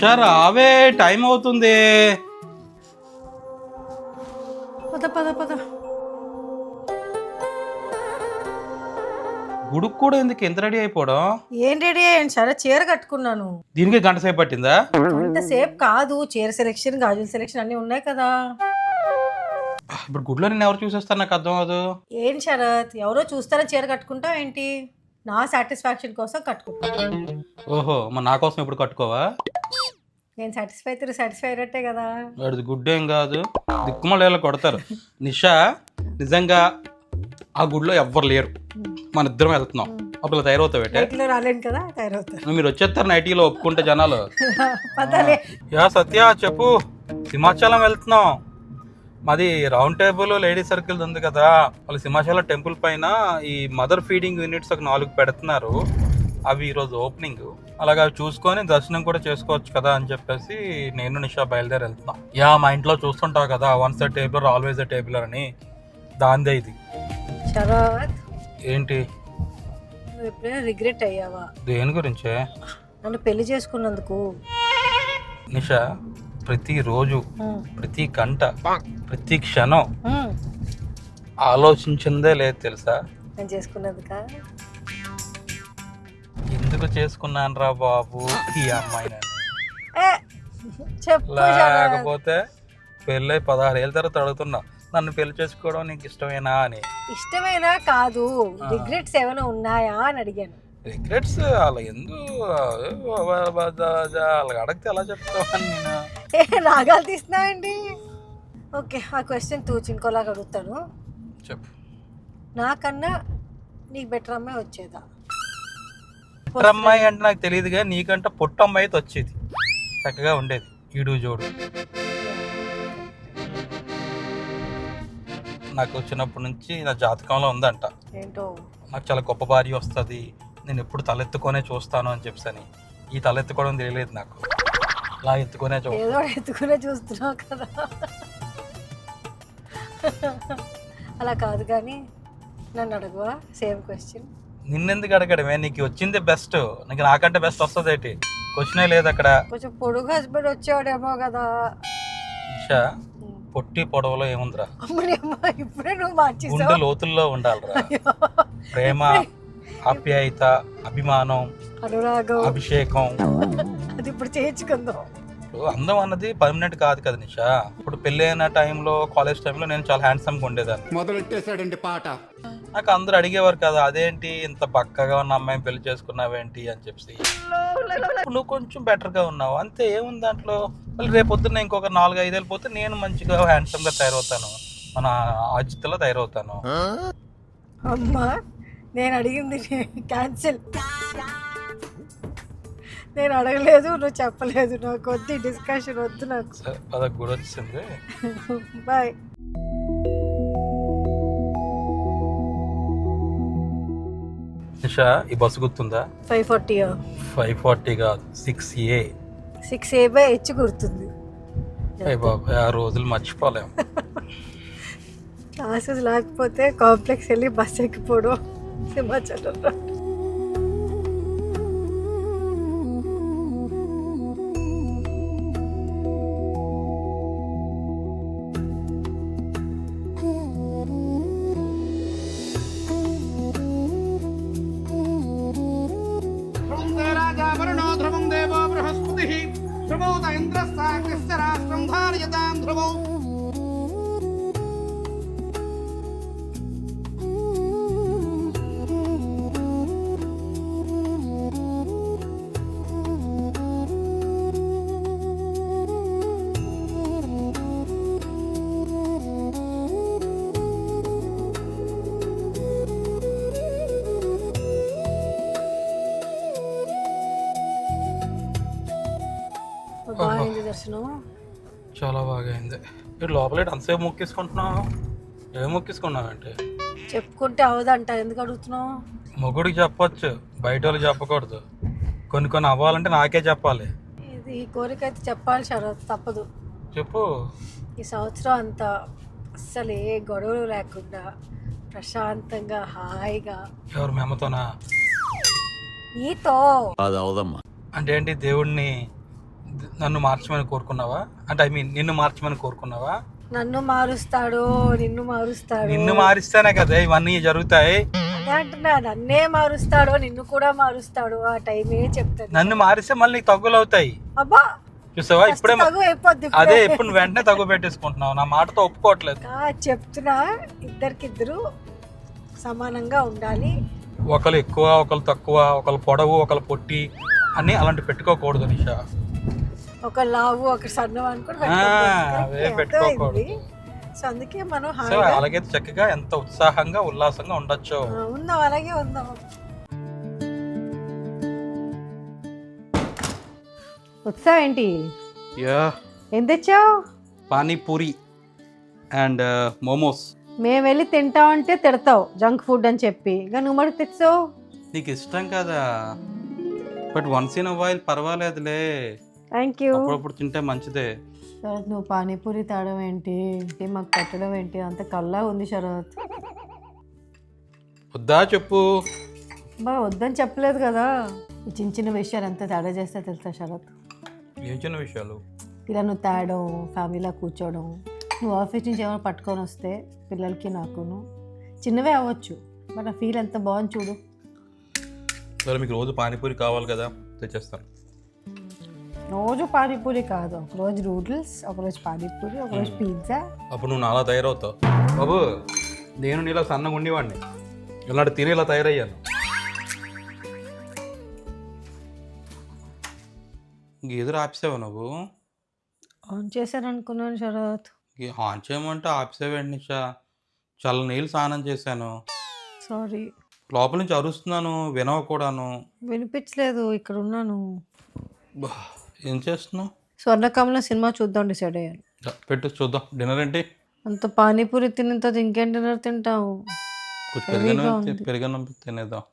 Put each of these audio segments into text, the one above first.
నిషా రావే, టైం అవుతుంది. పద పద పద. గుడుకు కూడా ఎందుకు ఎంత రెడీ అయిపోవడం? ఏం రెడీ అయ్యాను సరే, చీర కట్టుకున్నాను. దీనికి గంట సేపు పట్టిందా? అంత సేపు కాదు, చీర సెలెక్షన్, గాజుల సెలెక్షన్ అన్ని ఉన్నాయి కదా. ఇప్పుడు గుడిలో నేను ఎవరు చూసేస్తారు నాకు అర్థం కాదు. ఏం శరత్, ఎవరో చూస్తారని చీర కట్టుకుంటా ఏంటి? నా సాటిస్ఫాక్షన్ కోసం కట్టుకుంటా. ఓహో, మరి నా కోసం ఇప్పుడు కట్టుకోవా? నేను సాటిస్ఫై అయినట్టే కదా. వాడిది గుడ్డేం కాదు, దిక్కుమల కొడతారు. నిషా నిజంగా ఆ గుడిలో ఎవ్వరు లేరు, మన ఇద్దరం వెళ్తున్నాం. అప్పుడు తయారవుతావు నైట్లో రాలేను కదా, తయారవుతాను. మీరు వచ్చేస్తారు నైటీలో ఒప్పుకుంటే జనాలు. పదాలే. యా సత్య చెప్పు. సింహాచలం వెళ్తున్నాం. మాది రౌండ్ టేబుల్ లేడీ సర్కిల్ ఉంది కదా, వాళ్ళు సింహాచలం టెంపుల్ పైన ఈ మదర్ ఫీడింగ్ యూనిట్స్ ఒక 4 పెడుతున్నారు. అవి ఈరోజు ఓపెనింగ్. అలాగా అవి చూసుకొని దర్శనం కూడా చేసుకోవచ్చు కదా అని చెప్పేసి నేను నిషా బయలుదేరి వెళ్తున్నాం. యా మా ఇంట్లో చూస్తుంటావు కదా, once a tabular always a tabular అని, దాందే ఇది. శరత్, ఏంటి? నువ్వు ఎప్పుడైనా రిగ్రెట్ అయ్యావా దేని గురించే? నన్ను పెళ్లి చేసుకున్నందుకు? నిషా, ప్రతి రోజు, ప్రతి గంట, ప్రతి క్షణం ఆలోచించిందే లేదు తెలుసా? నేను చేసుకున్నందుక? ఎందుకు చేసుకున్నాను రా బాబు ఈ అమ్మాయిని. చెప్పు. లేకపోతే పెళ్ళై 16 ఏళ్ళ తర్వాత అడుగుతున్నా, నన్ను పెళ్లి చేసుకోవడం నీకు ఇష్టమేనా అని. ఇష్టమేనా కాదు, రిగ్రెట్స్ ఏమైనా ఉన్నాయా అని అడిగాను. రిగ్రెట్స్ అలా ఎందుకు అలా అడిగితే ఎలా చెప్తావని నేను. రాగాలు తీస్తున్నాయండి. ఓకే, ఆ క్వశ్చన్ తూచి ఇంకోలాగా అడుగుతాను. చెప్పు. నాకన్నా నీకు బెటర్ అమ్మాయి వచ్చేదా? బెటర్ అమ్మాయి అంటే నాకు తెలియదుగా, నీకంటే పొట్ట అమ్మాయి అయితే వచ్చేది, చక్కగా ఉండేది, ఈడు జోడు. నాకు చిన్నప్పటి నుంచి నా జాతకంలో ఉందంట, ఏంటో నాకు చాలా గొప్ప భార్య వస్తుంది, నేను ఎప్పుడు తలెత్తుకొనే చూస్తాను అని చెప్పని. ఈ తలెత్తుకోవడం తెలియలేదు నాకు, అలా ఎత్తుకునే ఏదో ఎత్తుకునే చూస్తున్నావు కదా. అలా కాదు కానీ నన్ను అడగవా సేమ్ క్వశ్చన్? నిన్నెందుకు అడగడమే, నీకు వచ్చింది బెస్ట్, నీకు నాకంటే బెస్ట్ వస్తుంది ఏంటి? క్వశ్చనే లేదు అక్కడ. కొంచెం పొడుగు హస్బెండ్ వచ్చేవాడేమో కదా. నిషా, పొట్టి పొడవలో ఏముందిరా? ఇప్పుడే నువ్వు మార్చేసావు. గుండె లోతుల్లో ఉండాలిరా. ప్రేమ, ఆప్యాయత, అభిమానం, అనురాగం, అభిషేకం, అది ఇప్పుడు చేయించుకుందాం. అందం అన్నది పర్మనెంట్ కాదు కదా నిషా. ఇప్పుడు పెళ్లి అయిన టైంలో, కాలేజ్ టైంలో నేను చాలా హ్యాండ్సమ్ గా ఉండేదాన్ని. మొదలెట్టేశాడండి పాట. నాకు అందరూ అడిగేవారు కదా, అదేంటి ఇంత బక్కగా ఉన్న అమ్మాయిని పెళ్లి చేసుకున్నావేంటి అని చెప్పి. నువ్వు కొంచెం బెటర్ గా ఉన్నావు అంతే, ఏముంది దాంట్లో. మళ్ళీ రేపు పొద్దున్న ఇంకొక 4-5 ఏళ్ళు పోతే నేను మంచిగా హ్యాండ్సమ్ గా తయారవుతాను, మన ఆజిత్యలో తయారవుతాను. అమ్మా, నేను అడిగింది క్యాన్సిల్. నేను అడగలేదు, నువ్వు చెప్పలేదు, నాకు వద్దు డిస్కషన్, వద్దు నాకు. అదొక గుడి వచ్చింది. బాయ్. నిషా, ఈ బస్సు గుర్తుందా? 540. 540 కాదు, 6A. 6A/H గుర్తుంది. అయ్య బాబాయ్, ఆ రోజులు మర్చిపోలేము. క్లాసెస్ లేకపోతే కాంప్లెక్స్ వెళ్ళి బస్ ఎక్కిపోవడం సింహాచలంలో. బాగుంది దర్శనం, చాలా బాగా అయింది. మీరు లోపల అంతసేపు మొక్కేసుకుంటున్నావు, ఏం మొక్కేసుకున్నావు అంటే? చెప్పుకుంటే అవదంట, ఎందుకు అడుగుతున్నావు? మొగుడికి చెప్పొచ్చు, బయట వాళ్ళకి చెప్పకూడదు. కొన్ని అవ్వాలంటే నాకే చెప్పాలి. ఇది ఈ కోరిక అయితే చెప్పాలి శరత్, తప్పదు. చెప్పు. ఈ సంవత్సరం అంతా అస్సలు ఏ గొడవలు లేకుండా ప్రశాంతంగా హాయిగా. ఎవరు మేమతోనా? నీతో. అంటే ఏంటి, దేవుడిని నన్ను మార్చమని కోరుకున్నావా? అంటే ఐ మీన్ నిన్ను మార్చమని కోరుకున్నావా? నన్ను మారుస్తాడు, నిన్ను మారుస్తాడు. నిన్ను మారిస్తేనే కదా ఇవన్నీ జరుగుతాయి. అదే అంటున్నా, నన్నే మారుస్తాడు, నిన్ను కూడా మారుస్తాడు. ఆ టైమే చెప్తాను. నన్ను మారిస్తే మళ్ళీ నీకు తగ్గులు అవుతాయి. అబ్బా చూసావా ఇప్పుడే తగు అయిపోద్ది. అదే ఇప్పుడు నువ్వు వెంటనే తగ్గు పెట్టేసుకుంటున్నావు. నా మాటతో ఒప్పుకోవట్లేదు. చెప్తున్నా, ఇద్దరికిద్దరు సమానంగా ఉండాలి. ఒకరు ఎక్కువ, ఒకరు తక్కువ, ఒకరు పొడవు, ఒకరు పొట్టి అని అలాంటి పెట్టుకోకూడదు నిషా. ఒక లావు, ఒక సన్నం అనుకుని పెట్టుకోకూడదు. సో అందుకే మనం సో అలాగే చక్కగా ఎంత ఉత్సాహంగా ఉల్లాసంగా ఉండొచ్చు. ఉందాం, అలాగే ఉందాం. ఉత్సాహం ఏంటి? ఏం తెచ్చావు? పానీపూరి అండ్ మోమోస్. మేము వెళ్ళి తింటామంటే తిడతావు జంక్ ఫుడ్ అని చెప్పి, ఇంకా నువ్వు మరి తెచ్చావు. నీకు ఇష్టం కదా, బట్ వన్స్ ఇన్ వైల్ పర్వాలేదులే. Thank you. అప్పుడప్పుడు తింటే మంచిదే. శరత్, నువ్వు పానీపూరి తాగడం ఏంటి, మాకు పెట్టడం ఏంటి? అంత కల్లా ఉంది శరత్. వద్దా చెప్పు. బా వద్దని చెప్పలేదు కదా. ఈ చిన్న చిన్న విషయాలు ఎంత తేడా చేస్తే తెలుసా శరత్? ఏం చిన్న విషయాలు? ఇలా నువ్వు తాగడం, ఫ్యామిలీలో కూర్చోవడం, నువ్వు ఆఫీస్ నుంచి ఏమైనా పట్టుకొని వస్తే పిల్లలకి నాకును చిన్నవే అవ్వచ్చు, బట్ ఆ ఫీల్ ఎంత బాగుంది చూడు. సరే మీకు రోజు పానీపూరి కావాలి కదా, తెచ్చేస్తాను. రోజు పానీపూరి కాదు, ఒకరోజు నూడిల్స్, ఒకరోజు పానీపూరి, ఒకరోజు పిజ్జా. అప్పుడు నువ్వు నాలా తయారవుతావు బాబు. నేను నీలా సన్నగా ఉండేవాడిని, ఇలాంటి తిని ఇలా తయారయ్యాను. ఎదురు ఆపిసావు నువ్వు? ఆన్ చేశాను అనుకున్నాను శరత్. ఆన్ చేయమంటే ఆపిసావేంటి నిషా? చల్ల నీళ్ళు స్నానం చేశాను. సారీ. లోపల నుంచి అరుస్తున్నాను, వినవ కూడాను. వినిపించలేదు, ఇక్కడ ఉన్నాను. ఏం చేస్తున్నావు? స్వర్ణకమల సినిమా చూద్దాం డిసైడ్ అయ్యాను. పెట్టు చూద్దాం. డిన్నర్ ఏంటి? అంత పానీపూరి తిన్న తర్వాత ఇంకేం డిన్నర్ తింటావు? పెరుగన్నం తినేద్దాం.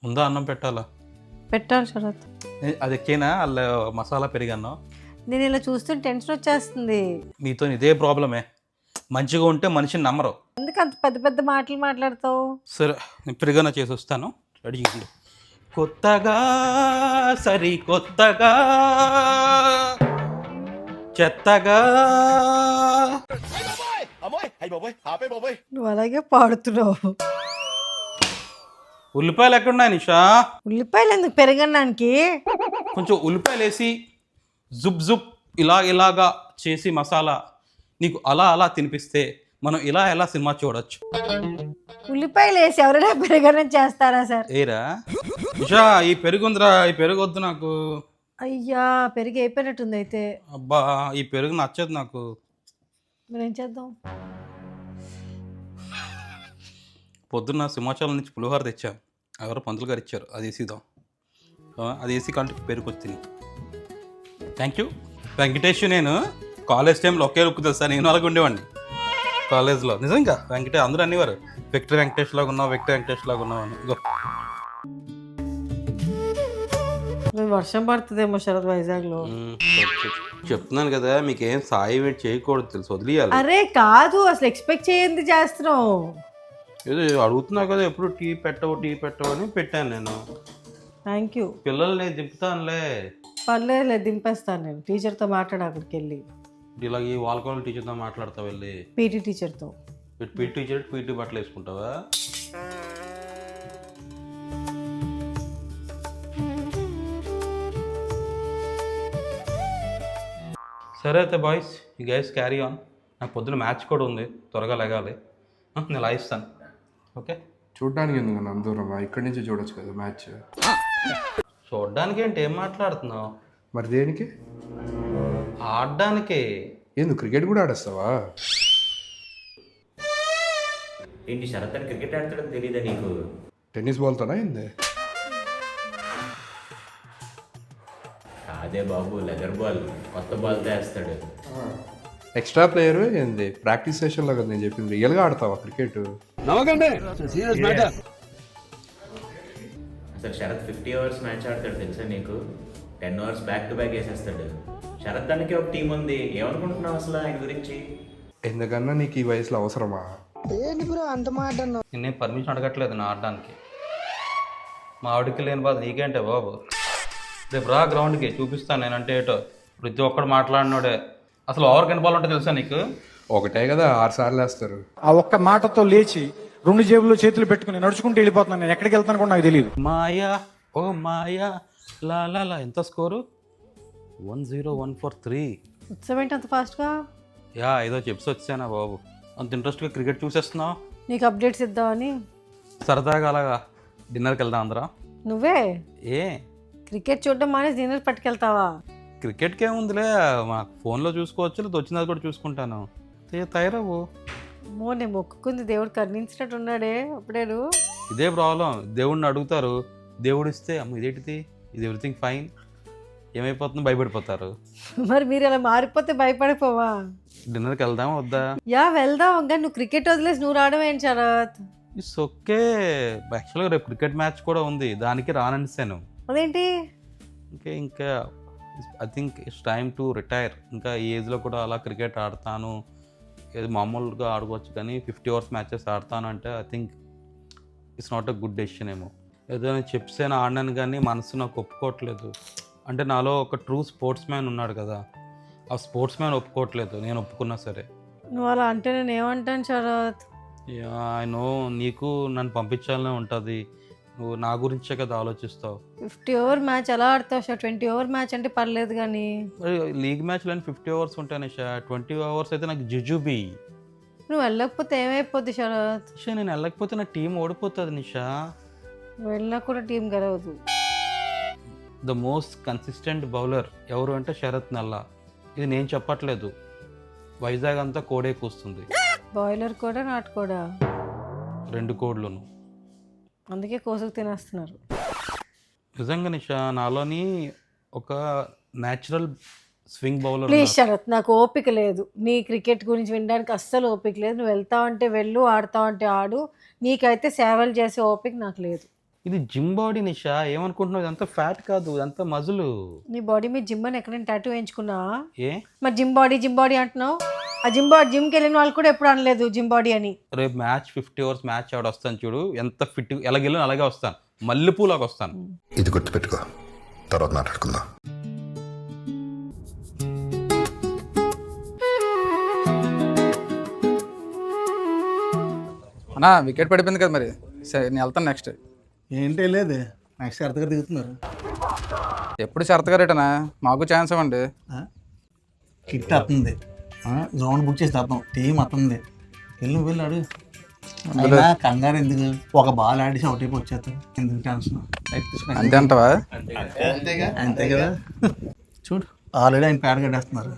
ముందా అన్నం పెట్టాలా? పెట్టాలి శరత్. అది ఎక్కేనా అల్ల మసాలా పెరుగన్నం? నేను ఇలా చూస్తుంటే టెన్షన్ వచ్చేస్తుంది. మీతో ఇదే ప్రాబ్లమే, మంచిగా ఉంటే మనిషిని నమ్మరు. ఎందుకు అంత పెద్ద పెద్ద మాటలు మాట్లాడతావు? సరే నేను పెరుగన్న చేసి వస్తాను, రెడీ చేయండి. కొత్తగా సరి కొత్తగా చెత్తగా. నువ్వు అలాగే పాడుతున్నావు. ఉల్లిపాయలు ఎక్కడున్నాయి నిషా? ఉల్లిపాయలు ఎందుకు పెరగడానికి? కొంచెం ఉల్లిపాయలు వేసి జుబ్ జుబ్ ఇలాగా చేసి మసాలా నీకు అలా అలా తినిపిస్తే మనం ఎలా సినిమా చూడొచ్చు. ఉల్లిపాయలు వేసి ఎవరైనా పెరగడం చేస్తారా సార్? ఏరా నిషా, ఈ పెరుగుందిరా, ఈ పెరుగు వద్దు నాకు. అయ్యా, పెరుగు అయిపోయినట్టుంది అయితే. అబ్బా, ఈ పెరుగు నచ్చదు నాకు. మరి ఏం చేద్దాం? పొద్దున్న సింహాచలం నుంచి పులిహోర తెచ్చా, ఎవరో పంతులు గారు ఇచ్చారు, అది వేసిద్దాం. అది వేసి కంటే పెరుగు వచ్చి. Thank you. వెంకటేష్ నేను కాలేజ్ టైంలో ఒకే రుక్కు తెలుసా, నేను అలాగ ఉండేవాడిని కాలేజ్లో. నిజంగా వెంకటేష్ అందరూ అనేవారు, విక్టర్ వెంకటేష్ లాగా ఉన్నావు, విక్టర్ వెంకటేష్ లాగా ఉన్నావు అని. ఇగో వర్షం పడుతుందేమో శరత్ వైజాగ్లో. చెప్తున్నాను కదా, మీకు ఏం సాయి వెయిట్ చేయకూడదు తెలుసు, వదిలేయాలి. అరే కాదు, అసలు ఎక్స్పెక్ట్ చేయండి చేస్తున్నావు. ఏదో అడుగుతున్నావు కదా, ఎప్పుడు టీ పెట్టవు అని పెట్టాను నేను. Thank you. పిల్లలు నేను దింపుతానులే. పర్లేదు, దింపేస్తాను నేను. టీచర్తో మాట్లాడు అక్కడికి వెళ్ళి. ఇలా ఈ వాళ్ళ టీచర్తో మాట్లాడతావు వెళ్ళి? పీటీ టీచర్తో. పీటీ టీచర్ పీటీ బట్టలు వేసుకుంటావా? సరే అయితే బాయ్స్, ఈ గైస్ క్యారీ ఆన్. నాకు పొద్దున మ్యాచ్ కూడా ఉంది, త్వరగా లెగాలి. నేను లాయిస్తాను. ఓకే? చూడడానికి ఎందుకు అంత దూరం? ఇక్కడి నుంచి చూడొచ్చు కదా మ్యాచ్. చూడడానికి ఏంటి, ఏం మాట్లాడుతున్నావు? మరి దేనికి? ఆడడానికి. ఎందుకు క్రికెట్ కూడా ఆడేస్తావా? ఏంటి శరత్ అని క్రికెట్ ఆడతాడని తెలియదా నీకు? టెన్నిస్ బాల్తోనా ఏంది? అదే బాబు, లెదర్ బాల్, కొత్త బాల్ వేస్తాడు. ఎక్స్ట్రా ప్లేయర్ ఏంది? ప్రాక్టీస్ సెషన్లో కదా నేను చెప్పింది. రియల్గా ఆడతావా క్రికెట్? అసలు శరత్ 50 ఓవర్స్ మ్యాచ్ ఆడతాడు తెలుసా నీకు? 10 ఓవర్స్ బ్యాక్ టు బ్యాక్ వేసేస్తాడు. శరత్ దానికి ఒక టీం ఉంది, ఏమనుకుంటున్నావు అసలు ఆయన గురించి? ఎందుకన్నా నీకు ఈ వయసులో అవసరమా? నేనేం పర్మిషన్ అడగట్లేదు నా ఆడడానికి. మా ఆవిడకి లేని బాధ నీకేంటే బాబు. రేపు రా గ్రౌండ్కి చూపిస్తాను నేనంటే ఏటో. ప్రతి ఒక్కడు మాట్లాడినోడే. అసలు ఓవర్కి ఎన్ని బాల్ ఉంటుంది తెలుసా నీకు? ఒకటే కదా 6 సార్లు వేస్తారు. ఆ ఒక్క మాటతో లేచి 2 జేబుల్లో చేతులు పెట్టుకుని నడుచుకుంటూ వెళ్ళిపోతున్నాను. నేను ఎక్కడికి వెళ్తాను కూడా నాకు తెలియదు. మాయా ఓ మాయా లా లా లా. ఎంత స్కోరు? 10143. ఉత్సవం ఏంటి అంత ఫాస్ట్గా? యా ఏదో చెప్పి వచ్చానా బాబు. అంత ఇంట్రెస్ట్గా క్రికెట్ చూసేస్తున్నావు. నీకు అప్డేట్స్ ఇద్దామని. సరదాగా అలాగా డిన్నర్కి వెళ్దాం అందరం. నువ్వే ఏ క్రికెట్ చూడడం మానేసి డిన్నర్ పట్టుకెళ్తావా? క్రికెట్కి ఏముందిలే, మా ఫోన్లో చూసుకోవచ్చు, లేదా వచ్చినది కూడా చూసుకుంటాను. తయారవు. అమ్మో నేను మొక్కుకుంది దేవుడు కరుణించినట్టు ఉన్నాడే అప్పుడేను. ఇదే ప్రాబ్లం. దేవుడిని అడుగుతారు, దేవుడు ఇస్తే అమ్మ ఇదేంటిది, ఇది ఎవ్రీథింగ్ ఫైన్, ఏమైపోతుందో భయపడిపోతారు. మరి మీరు అలా మారిపోతే భయపడిపోవా? డిన్నర్కి వెళ్దామా వద్దా? యా వెళ్దాం. కానీ నువ్వు క్రికెట్ వదిలేసి నువ్వు రావడం ఏంటి శరత్? It's okay. యాక్చువల్గా రేపు క్రికెట్ మ్యాచ్ కూడా ఉంది, దానికి రాననిస్తాను. అదేంటి? ఇంకా I think it's time to retire. ఇంకా ఈ ఏజ్లో కూడా అలా క్రికెట్ ఆడతాను, ఏది మామూలుగా ఆడుకోవచ్చు, కానీ 50 ఓవర్స్ మ్యాచెస్ ఆడతాను అంటే I think it's not a good decision ఏమో. ఏదో నేను చెప్సేనా ఆడినాను కానీ మనసు నాకు ఒప్పుకోవట్లేదు. అంటే నాలో ఒక ట్రూ స్పోర్ట్స్ మ్యాన్ ఉన్నాడు కదా, ఆ స్పోర్ట్స్ మ్యాన్ ఒప్పుకోవట్లేదు, నేను ఒప్పుకున్నా సరే. నువ్వు అలా అంటే నేను ఏమంటాను శరత్? ఐ నో నీకు నన్ను పంపించాలనే ఉంటుంది, నువ్వు నా గురించే కదా ఆలోచిస్తావు. 50 ఓవర్ మ్యాచ్ ఎలా ఆడతావు సార్? 20 ఓవర్ మ్యాచ్ అంటే పర్లేదు కానీ లీగ్ మ్యాచ్లో 50 ఓవర్స్ ఉంటాయి నిషా. 20 ఓవర్స్ అయితే నాకు జుజుబీ. నువ్వు వెళ్ళకపోతే ఏమైపోద్ది శరత్? నిషా నేను వెళ్ళకపోతే నా టీం ఓడిపోతుంది నిషా. వెళ్ళినా కూడా టీం గెలవదు. ద మోస్ట్ కన్సిస్టెంట్ బౌలర్ ఎవరు అంటే శరత్ నల్లా. ఇది నేను చెప్పట్లేదు, వైజాగ్ అంతా కోడే కూస్తుంది. బాయిలర్ కూడా నాటు కూడా 2 కోడ్లను. అందుకే కోసుకు తినేస్తున్నారు. నిజంగా నిషా నాలోని ఒక natural swing bowler. Please Sharath, నాకు ఓపిక లేదు నీ క్రికెట్ గురించి వినడానికి, అస్సలు ఓపిక లేదు. నువ్వు వెళ్తావు అంటే వెళ్ళు, ఆడతావు అంటే ఆడు. నీకైతే సేవలు చేసే ఓపిక నాకు లేదు. ఇది జిమ్ బాడీ నిషా, ఏమనుకుంటున్నావు? ఇదంతా ఫ్యాట్ కాదు, ఇదంతా మజులు. నీ బాడీ మీద జిమ్ అని ఎక్కడైనా టాటూ వేయించుకున్నావా? ఏ మరి జిమ్ బాడీ అంటున్నావు. ఆ జిమ్కి వెళ్ళిన వాళ్ళు కూడా ఎప్పుడు అనలేదు జిమ్ బాడీ అని. రేపు మ్యాచ్ 50 ఓవర్స్ మ్యాచ్ ఆడ వస్తాను చూడు, ఎంత ఫిట్ ఎలాగెళ్ళను అలాగే వస్తాను, మల్లెపూలాగా వస్తాను. ఇది గుర్తుపెట్టుకో, తర్వాత మాట్లాడుకుందాం. అన్నా వికెట్ పడిపోయింది కదా, మరి సరే నేను వెళ్తాను నెక్స్ట్. ఏంటి లేదు, నెక్స్ట్ అర్థగా దిగుతున్నారు. ఎప్పుడు షరతుగా రేటనా? మాకు ఛాన్స్ ఇవ్వండి. కిట్ వస్తుంది, గ్రౌండ్ బుక్ చేసి వస్తాం, టీం వస్తుంది, వెళ్ళాడు. అయినా కంగారు ఎందుకు? ఒక బాల్ ఆడేసి అవుట్ అయిపోయి వచ్చేస్తాం, ఎందుకు టెన్షన్? అంతే అంటవా? అంతే కదా. చూడు ఆల్రెడీ ఆయన ప్యాడ్ కట్టేస్తున్నారు.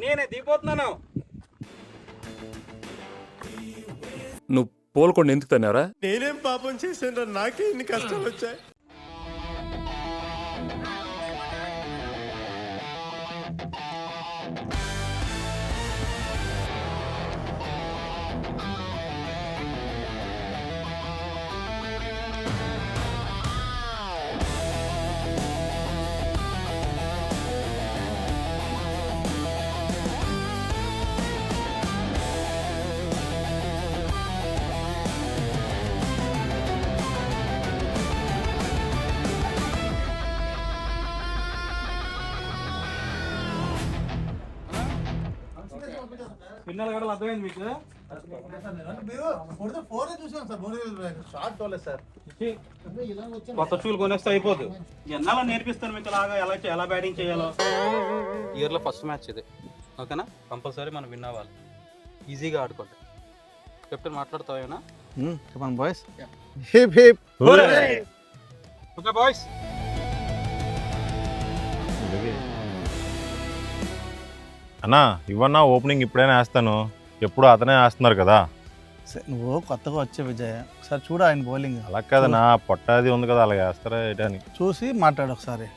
నేనే దిగిపోతున్నాను. నువ్వు పోల్కొండ ఎందుకు తన్నారా? నేనేం పాపం చేశాను, నాకే ఇన్ని కష్టాలు వచ్చాయి. పిల్లలు కూడా అర్థమైంది మీకు? కొత్త షూలు కొనేస్తే అయిపోదు. ఎన్నాలో నేర్పిస్తాను మీకు ఎలా బ్యాటింగ్ చేయాలో. ఇయర్లో ఫస్ట్ మ్యాచ్ ఇది, ఓకేనా? కంపల్సరీ మనం విన్ అవ్వాలి, ఈజీగా ఆడుకోండి. కెప్టెన్ మాట్లాడతావు ఏమైనా? చెప్పండి బాయ్స్. Okay boys. అన్నా ఇవన్నా ఓపెనింగ్ ఇప్పుడైనా వేస్తాను, ఎప్పుడు అతనే వేస్తున్నారు కదా. నువ్వు కొత్తగా వచ్చే విజయ్, ఒకసారి చూడు ఆయన బౌలింగ్. అలా కదన్నా, పొట్టది ఉంది కదా, అలాగే వేస్తారా ఏటని చూసి మాట్లాడు ఒకసారి.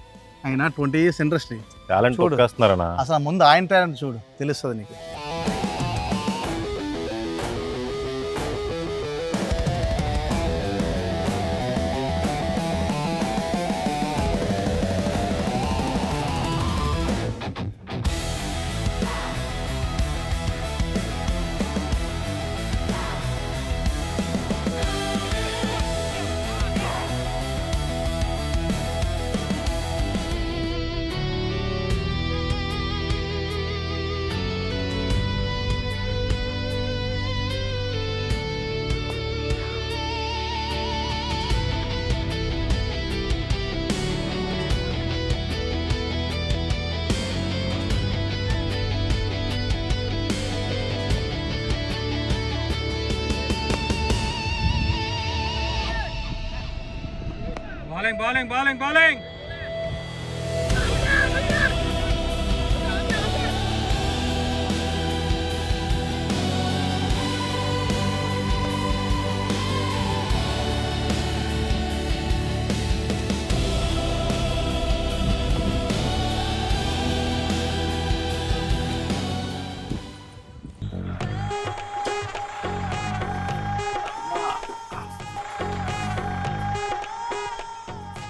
ఆయన 20 years ఇండస్ట్రీ టాలెంట్ చూడేస్తున్నారన్నా. అసలు ముందు ఆయన టాలెంట్ చూడు, తెలుస్తుంది నీకు. Bowling bowling bowling bowling.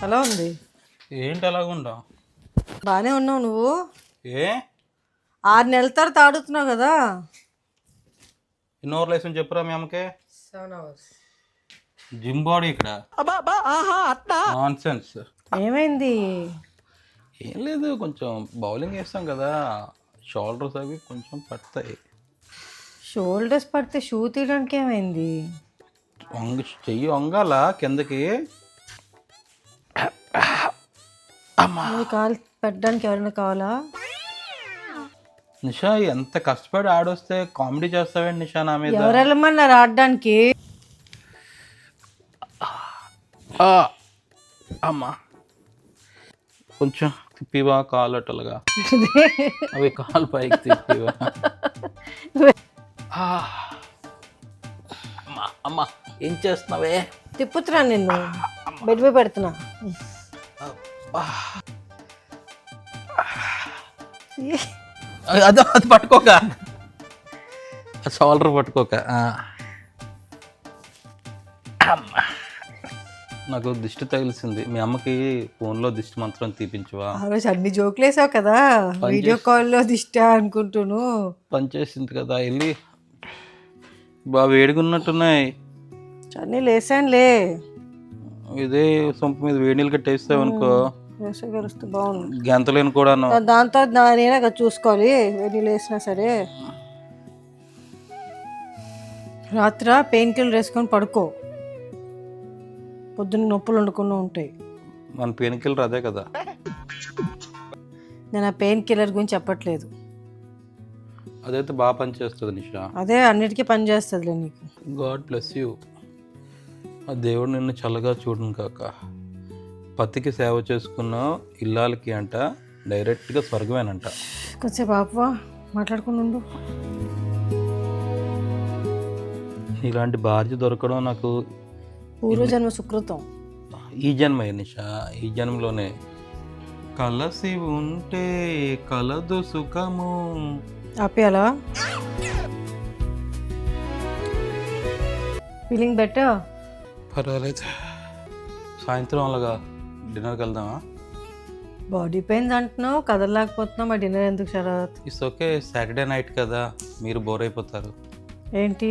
ఎలా ఉంది? ఏంటి అలాగుండా? బాగానే ఉన్నావు నువ్వు. ఏ 6 నెలల తర్వాత ఆడుతున్నావు కదా. ఎన్ని ఓవర్లు వేసుకుని చెప్పురా మీ అమ్మకే? 7 hours. జిమ్ బాడీ ఇక్కడ నాన్ సెన్స్. ఏమైంది? ఏం లేదు, కొంచెం బౌలింగ్ వేస్తాం కదా, షోల్డర్స్ అవి కొంచెం పడతాయి. షోల్డర్స్ పడితే షూ తీయడానికి ఏమైంది? చెయ్యి వంగాల కిందకి. నువ్వు కాలు పెట్టడానికి ఎవరైనా కావాలా? నిషా ఎంత కష్టపడి ఆడొస్తే కామెడీ చేస్తావేంటి నిషా నా మీద? ఎవరు వెళ్ళమన్నారు ఆడడానికి? అమ్మా కొంచెం తిప్పివా కాలు అట్టలుగా, అవి కాలు పైకి తిప్పివా. అమ్మా అమ్మా ఏం చేస్తున్నావే? తిప్పుతున్నా నిన్ను, బెడ్ మీద పెడుతున్నా. అది పట్టుకోక, షోల్డర్ పట్టుకోక. నాకు దిష్టి తగిలిసింది. మీ అమ్మకి ఫోన్లో దిష్టి మంత్రం తీపించవా? ఆ రోజు అన్ని జోకులు వేసావు కదా, వీడియో కాల్లో దిష్ట అనుకుంటును. పనిచేసింది కదా, వెళ్ళి బాగా వేడిగున్నట్టున్నాయి. అన్నీ లేసానులే. ఇదే సొంపు మీద వేడి నీళ్ళు కట్టేస్తావనుకో, వేసగలుస్తూ బాగుంది. గంతలేను కూడాను. దాంతో నేనే కదా చూసుకోవాలి, ఎన్ని లేసినా సరే. రాత్రి పెయిన్ కిల్లర్ వేసుకొని పడుకో, పొద్దున్న నొప్పులు ఉండకుండా ఉంటాయి. మన పెయిన్ కిల్లర్ అదే కదా. నేను ఆ పెయిన్ కిల్లర్ గురించి చెప్పట్లేదు, అదైతే బాగా పనిచేస్తుంది నిషా. అదే అన్నిటికీ పని చేస్తుందిలే నీకు. God bless you. ఆ దేవుడు నిన్ను చల్లగా చూడను కాక. పతికి సేవ చేసుకున్న ఇల్లాలకి అంట డైరెక్ట్గా స్వర్గమేనంట. కొంచెం బాబా మాట్లాడుకుని ఉండు. ఇలాంటి భార్య దొరకడం నాకు పూర్వజన్మ సుకృతం. ఈ జన్మ నిషా, ఈ జన్మలోనే. కలసి ఉంటే కలదు సుఖము. ఆపేయాలా? Feeling better? పర్వాలేదు. సాయంత్రం అలాగా డిన్నర్కి వెళ్దామా? బాడీ పెయిన్స్ అంటున్నావు, కదలలేకపోతున్నావు, మా డిన్నర్ ఎందుకు Sharath? It's okay, Saturday night కదా, మీరు బోర్ అయిపోతారు. ఏంటి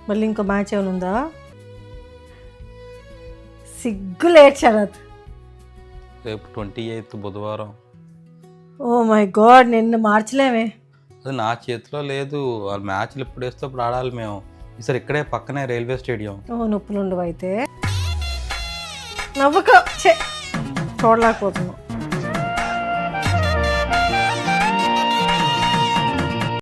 మళ్ళీ ఇంకో మ్యాచ్ ఏమైనా ఉందా? సిగ్గు లేట్ శరత్. రేపు 28th బుధవారం. ఓ మై గాడ్, నిన్ను మార్చలేమే. అది నా చేతిలో లేదు. వాళ్ళ మ్యాచ్లు ఎప్పుడు వేస్తే అప్పుడు ఆడాలి మేము. ఈసారి ఇక్కడే పక్కనే రైల్వే స్టేడియం. ఓ నొప్పులు ఉండవు అయితే. నవ్వుకో, చూడలేకపోతున్నావు.